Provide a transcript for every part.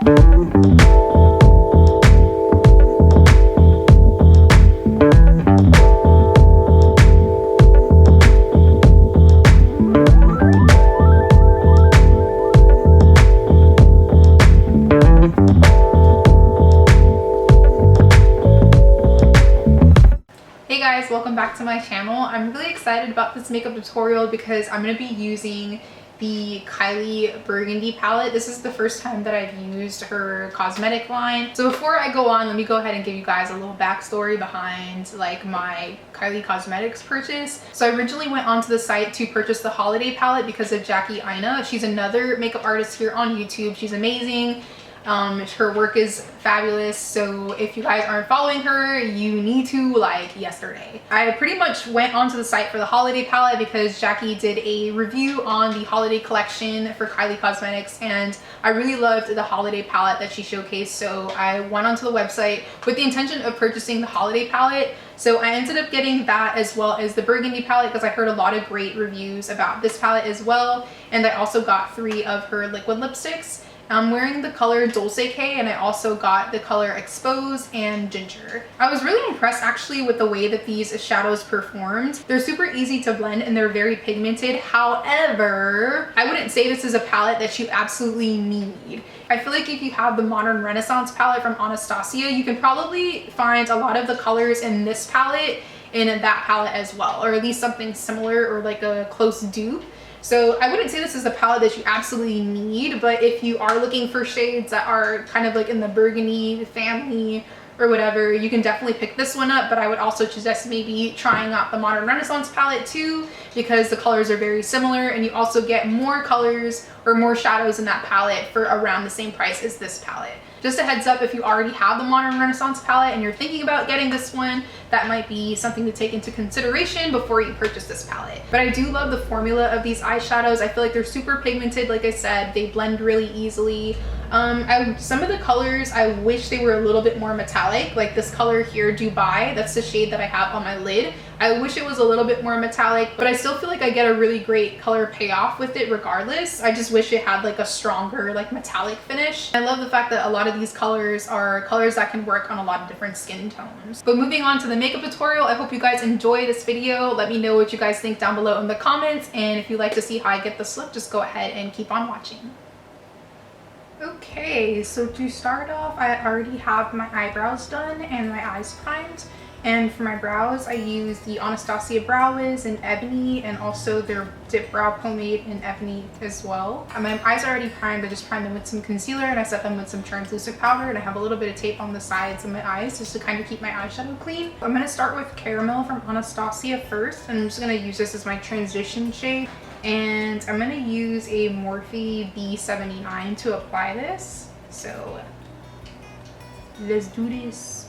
Hey guys, welcome back to my channel. I'm really excited about this makeup tutorial because I'm going to be using the Kylie Burgundy palette. This is the first time that I've used her cosmetic line. So before I go on, let me go ahead and give you guys a little backstory behind like my Kylie Cosmetics purchase. So I originally went onto the site to purchase the holiday palette because of Jackie Aina. She's another makeup artist here on YouTube. She's amazing. Her work is fabulous, so if you guys aren't following her, you need to, like, yesterday. I pretty much went onto the site for the holiday palette because Jackie did a review on the holiday collection for Kylie Cosmetics, and I really loved the holiday palette that she showcased, so I went onto the website with the intention of purchasing the holiday palette. So I ended up getting that as well as the Burgundy palette because I heard a lot of great reviews about this palette as well, and I also got 3 of her liquid lipsticks. I'm wearing the color Dulce K, and I also got the color Expose and Ginger. I was really impressed actually with the way that these shadows performed. They're super easy to blend and they're very pigmented. However, I wouldn't say this is a palette that you absolutely need. I feel like if you have the Modern Renaissance palette from Anastasia, you can probably find a lot of the colors in this palette in that palette as well, or at least something similar or like a close dupe. So I wouldn't say this is a palette that you absolutely need, but if you are looking for shades that are kind of like in the burgundy family or whatever, you can definitely pick this one up. But I would also suggest maybe trying out the Modern Renaissance palette too, because the colors are very similar and you also get more colors or more shadows in that palette for around the same price as this palette. Just a heads up, if you already have the Modern Renaissance palette and you're thinking about getting this one, that might be something to take into consideration before you purchase this palette. But I do love the formula of these eyeshadows. I feel like they're super pigmented. Like I said, they blend really easily. Some of the colors, I wish they were a little bit more metallic. Like this color here, Dubai, that's the shade that I have on my lid. I wish it was a little bit more metallic, but I still feel like I get a really great color payoff with it regardless. I just wish it had like a stronger like metallic finish. I love the fact that a lot of these colors are colors that can work on a lot of different skin tones. But moving on to the makeup tutorial, I hope you guys enjoy this video. Let me know what you guys think down below in the comments, and if you'd like to see how I get this look, just go ahead and keep on watching. Okay, so to start off, I already have my eyebrows done and my eyes primed. And for my brows, I use the Anastasia Brow Wiz in Ebony and also their Dipbrow Pomade in Ebony as well. My eyes are already primed. I just primed them with some concealer and I set them with some translucent powder, and I have a little bit of tape on the sides of my eyes just to kind of keep my eyeshadow clean. I'm going to start with Caramel from Anastasia first, and I'm just going to use this as my transition shade. And I'm going to use a Morphe B79 to apply this. So let's do this.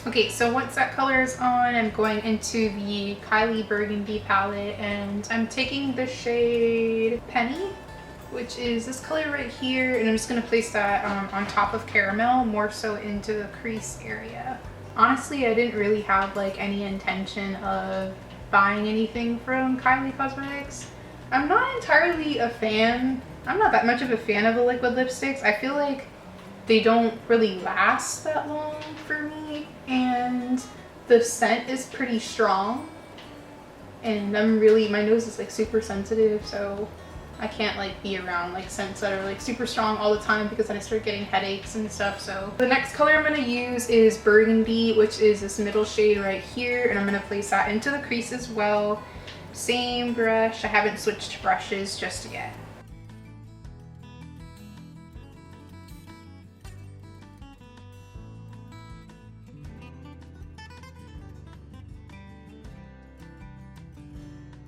Okay, so once that color is on, I'm going into the Kylie Burgundy palette, and I'm taking the shade Penny, which is this color right here, and I'm just going to place that on top of Caramel, more so into the crease area. Honestly, I didn't really have like any intention of buying anything from Kylie Cosmetics. I'm not entirely a fan. I'm not that much of a fan of the liquid lipsticks. I feel like they don't really last that long for me, and the scent is pretty strong, and my nose is like super sensitive, so I can't like be around like scents that are like super strong all the time because then I start getting headaches and stuff. So the next color I'm going to use is Burgundy, which is this middle shade right here, and I'm going to place that into the crease as well. Same brush. I haven't switched brushes just yet.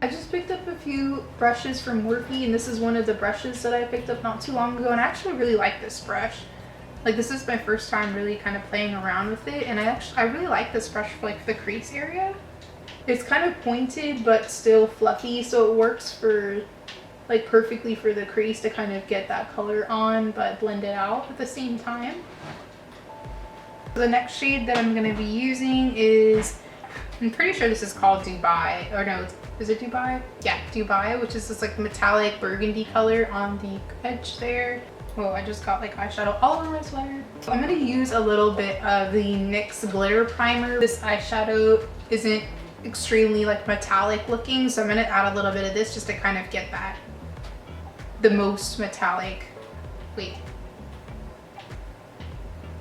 I just picked up a few brushes from Morphe, and this is one of the brushes that I picked up not too long ago, and I actually really like this brush. Like, this is my first time really kind of playing around with it, and I really like this brush for like the crease area. It's kind of pointed but still fluffy, so it works for like perfectly for the crease to kind of get that color on but blend it out at the same time. The next shade that I'm going to be using is, I'm pretty sure this is called Dubai, or no, is it Dubai? Yeah, Dubai, which is this like metallic burgundy color on the edge there. Oh, I just got like eyeshadow all over my sweater. So I'm going to use a little bit of the NYX Glitter Primer. This eyeshadow isn't extremely like metallic looking, so I'm going to add a little bit of this just to kind of get that, the most metallic, wait.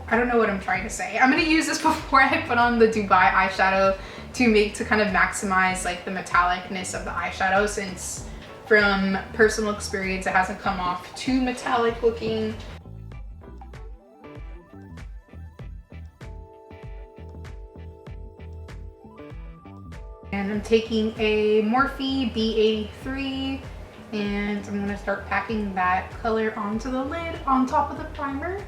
I don't know what I'm trying to say. I'm going to use this before I put on the Dubai eyeshadow to kind of maximize like the metallicness of the eyeshadow, since from personal experience it hasn't come off too metallic looking. And I'm taking a Morphe B83 and I'm going to start packing that color onto the lid on top of the primer.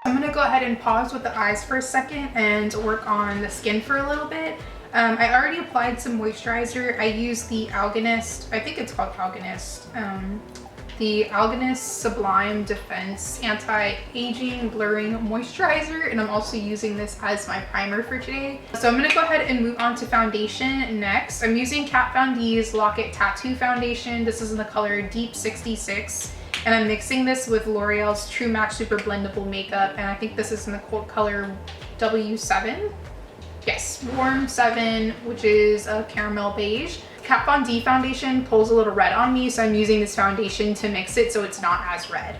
I'm going to go ahead and pause with the eyes for a second and work on the skin for a little bit. I already applied some moisturizer. I used the Alganist, I think it's called Alganist, the Alganist Sublime Defense Anti-Aging Blurring Moisturizer, and I'm also using this as my primer for today. So I'm going to go ahead and move on to foundation next. I'm using Kat Von D's Lock-It Tattoo Foundation. This is in the color Deep 66. And I'm mixing this with L'Oreal's True Match Super Blendable Makeup, and I think this is in the color W7. Yes, Warm 7, which is a caramel beige. Kat Von D foundation pulls a little red on me, so I'm using this foundation to mix it so it's not as red.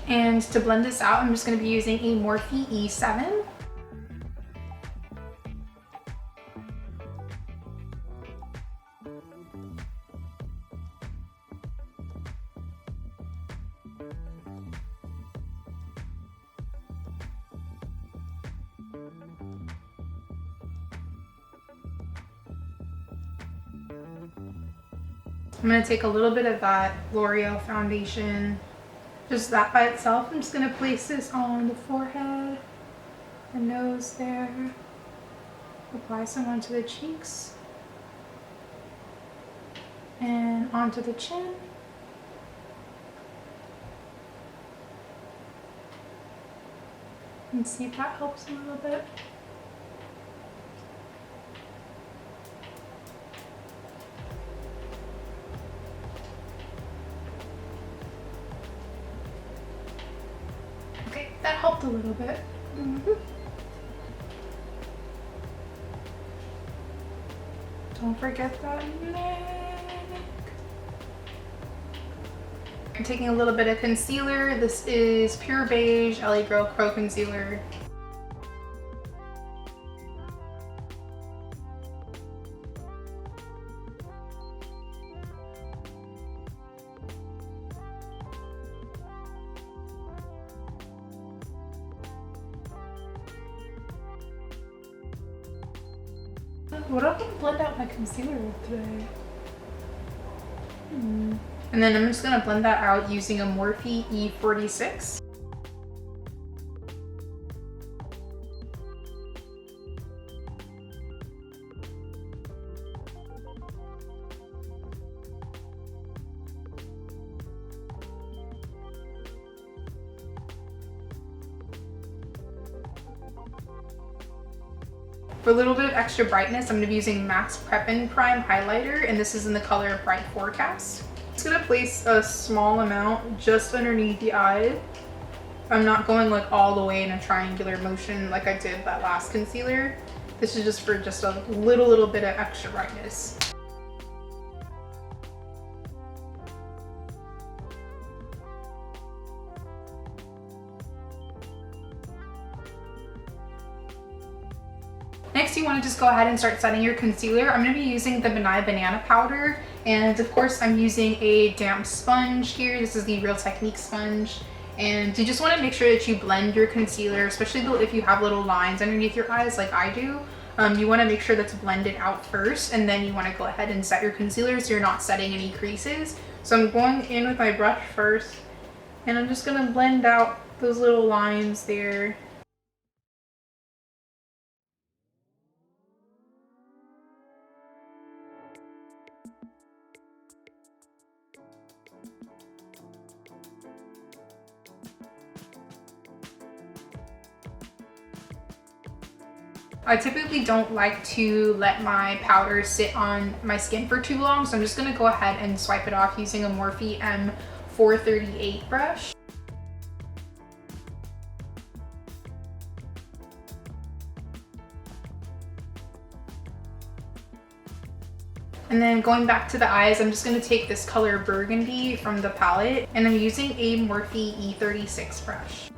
And to blend this out, I'm just going to be using a Morphe E7. I'm going to take a little bit of that L'Oreal foundation, just that by itself. I'm just going to place this on the forehead, the nose there, apply some onto the cheeks, and onto the chin. And see if that helps a little bit. Okay, that helped a little bit. Don't forget that neck. I'm taking a little bit of concealer. This is Pure Beige LA Girl Pro Concealer. What am I gonna blend out my concealer with today? And then I'm just gonna blend that out using a Morphe E46. For a little bit of extra brightness, I'm going to be using MAC's Prep and Prime highlighter, and this is in the color Bright Forecast. I'm just going to place a small amount just underneath the eye. I'm not going like all the way in a triangular motion like I did that last concealer. This is just for just a little bit of extra brightness. Next, you want to just go ahead and start setting your concealer. I'm going to be using the Nye Banana Powder And of course I'm using a damp sponge here. This is the Real Technique sponge. And you just want to make sure that you blend your concealer, especially if you have little lines underneath your eyes like I do. You want to make sure that's blended out first, and then you want to go ahead and set your concealer so you're not setting any creases. So I'm going in with my brush first, and I'm just going to blend out those little lines there. I typically don't like to let my powder sit on my skin for too long, so I'm just going to go ahead and swipe it off using a Morphe M438 brush. And then going back to the eyes, I'm just going to take this color Burgundy from the palette, and I'm using a Morphe E36 brush.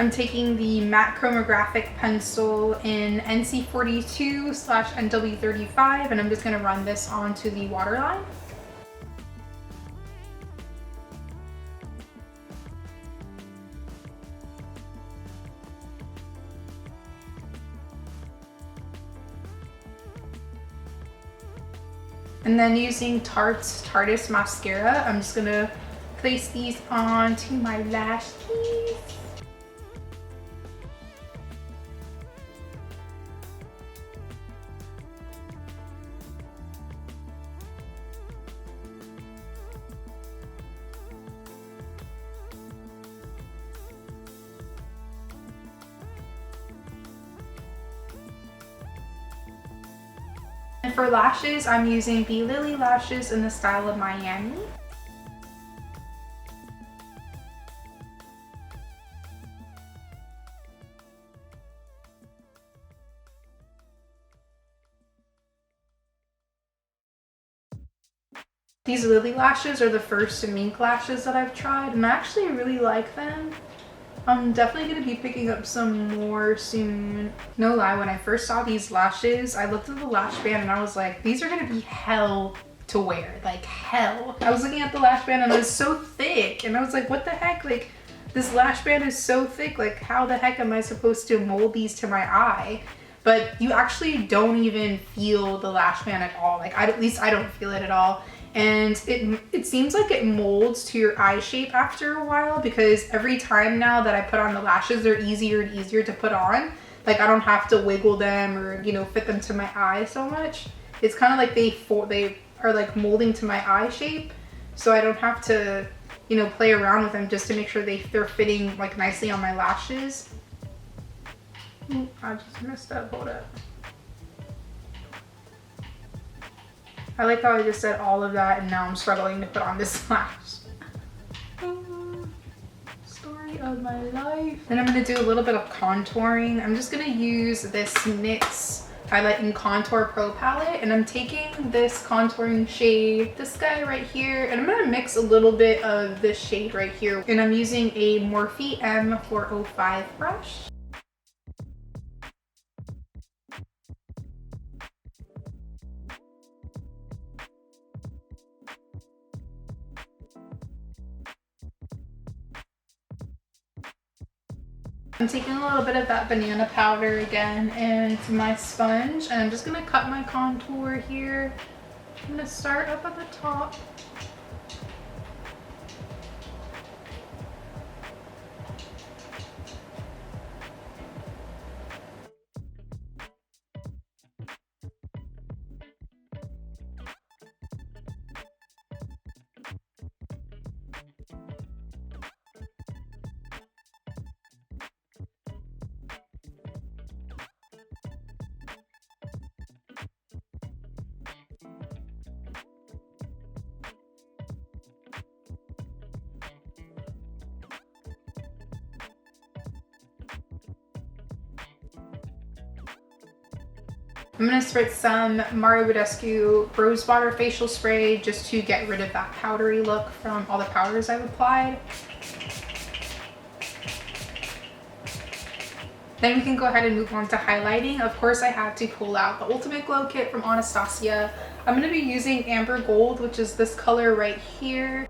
I'm taking the matte Chromographic pencil in NC42/NW35, and I'm just going to run this onto the waterline. And then using Tarte's Tarteist mascara, I'm just going to place these onto my lash piece. And for lashes, I'm using the Lily lashes in the style of Miami. These Lily lashes are the first mink lashes that I've tried, and I actually really like them. I'm definitely going to be picking up some more soon. No lie, when I first saw these lashes, I looked at the lash band and I was like, these are going to be hell to wear, like hell. I was looking at the lash band and it was so thick, and I was like, what the heck? Like, this lash band is so thick, like how the heck am I supposed to mold these to my eye? But you actually don't even feel the lash band at all. Like, at least I don't feel it at all. And it seems like it molds to your eye shape after a while, because every time now that I put on the lashes, they're easier and easier to put on. Like, I don't have to wiggle them or, you know, fit them to my eye so much. It's kind of like they are like molding to my eye shape, so I don't have to, you know, play around with them just to make sure they're fitting like nicely on my lashes. Ooh, I just messed up. Hold up. I like how I just said all of that and now I'm struggling to put on this lash. Story of my life. Then I'm going to do a little bit of contouring. I'm just going to use this NYX Highlight and Contour Pro palette, and I'm taking this contouring shade, this guy right here, and I'm going to mix a little bit of this shade right here, and I'm using a Morphe M405 brush. I'm taking a little bit of that banana powder again into my sponge, and I'm just going to cut my contour here. I'm going to start up at the top. I'm gonna spritz some Mario Badescu Rose Water Facial Spray just to get rid of that powdery look from all the powders I've applied. Then we can go ahead and move on to highlighting. Of course, I had to pull out the Ultimate Glow Kit from Anastasia. I'm gonna be using Amber Gold, which is this color right here.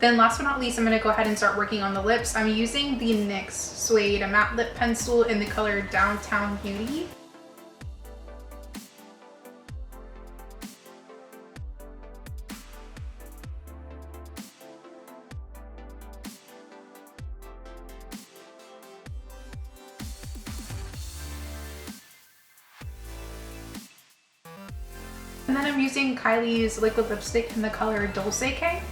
Then last but not least, I'm going to go ahead and start working on the lips. I'm using the NYX Suede Matte Lip Pencil in the color Downtown Beauty. And then I'm using Kylie's liquid lipstick in the color Dulce K.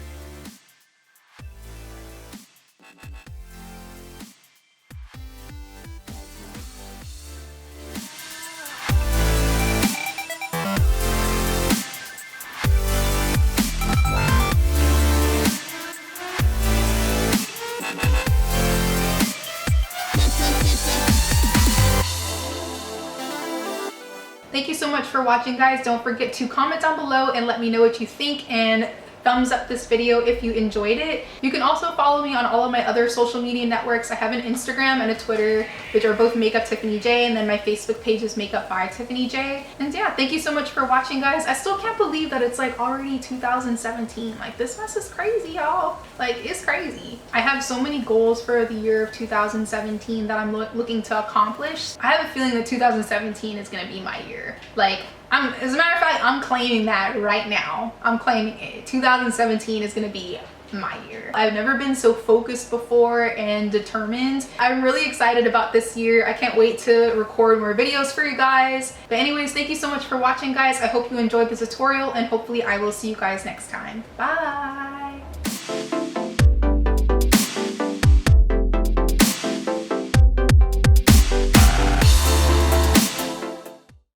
Thank you so much for watching, guys. Don't forget to comment down below and let me know what you think, and thumbs up this video if you enjoyed it. You can also follow me on all of my other social media networks. I have an Instagram and a Twitter, which are both Makeup Tiffany J, and then my Facebook page is Makeup by Tiffany J. And yeah, thank you so much for watching, guys. I still can't believe that it's like already 2017. Like, this mess is crazy, y'all. Like, it's crazy. I have so many goals for the year of 2017 that I'm looking to accomplish. I have a feeling that 2017 is gonna be my year. Like, as a matter of fact, I'm claiming that right now. I'm claiming it. 2017 is gonna be my year. I've never been so focused before and determined. I'm really excited about this year. I can't wait to record more videos for you guys. But anyways, thank you so much for watching, guys. I hope you enjoyed the tutorial, and hopefully I will see you guys next time. Bye!